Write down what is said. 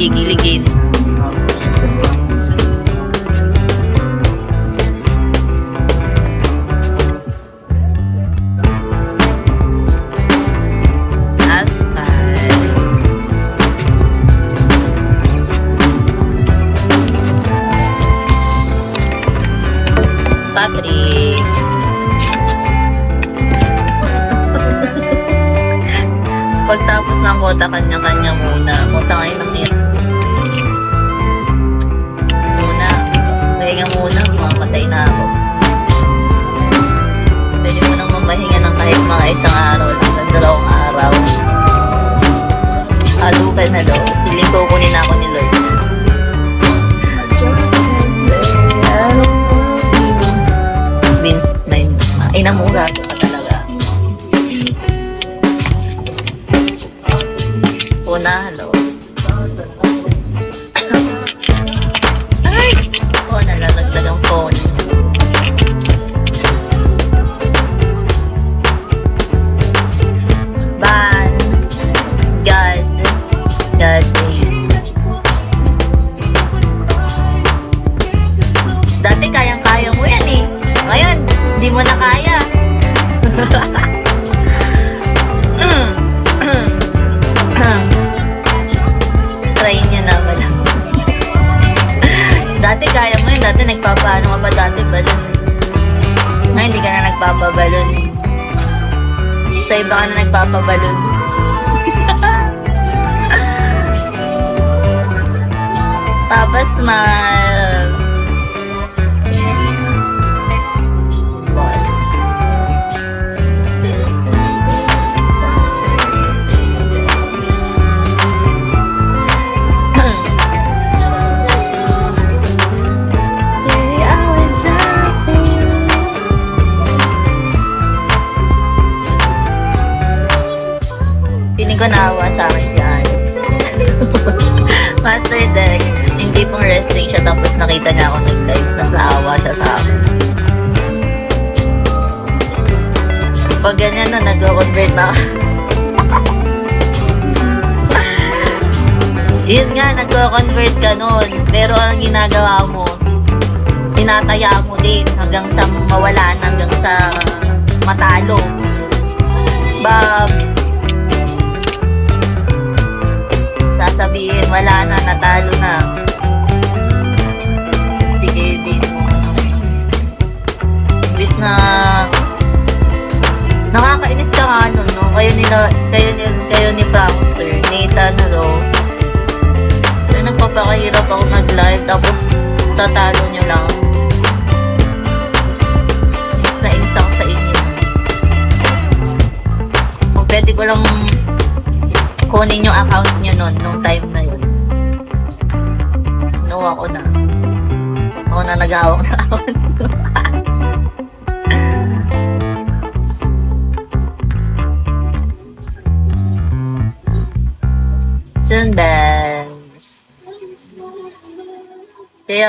kikiligin. Patrick. Pagtapos ng kota, kanya-kanya muna. Kota ngayon ng yan. Muna. Pahinga muna. Mamatay na ako. Pwede mo nang mamahinga ng kahit mga isang araw lang. 2 araw. Halukan na daw. Piling ko kunin ako ni Lord. Vince, may inamura ka talaga. Una, hello. Ay! Oh, nalalagdag ang phone. Ban. God. God, dati kayang-kaya mo yan eh. Ngayon, hindi mo na kaya. Try niya na ba lang. Dati kaya mo yun. Dati nagpapaano ka ba dati balon? Ngayon, hindi ka na nagpapabalon. Sa iba ka na nagpapabalon. Papa Smile. Feeling ko naawa sa akin si Alex. Master Deck, hindi pong resting siya tapos nakita niya ako nag-live tapos naawa siya sa akin. Pag ganyan na, nag-convert na ako. Yun nga, nag-convert ka nun. Pero ang ginagawa mo, tinataya mo din hanggang sa mawala na, hanggang sa matalo. Sasabihin, wala na, natalo na. Si Kevin. Imbis na nakakainis ka nga nun, no? Kayo ni Prankster, Nathan, hello. So, nagpapakahirap ako nag-live, tapos tatalo nyo lang. Inis na inis ako sa inyo. Kung pwede ko lang kunin yung account nyo nun, nung time na yun. No, ako na. Ako na nag-awak na account ko. Soon, bye.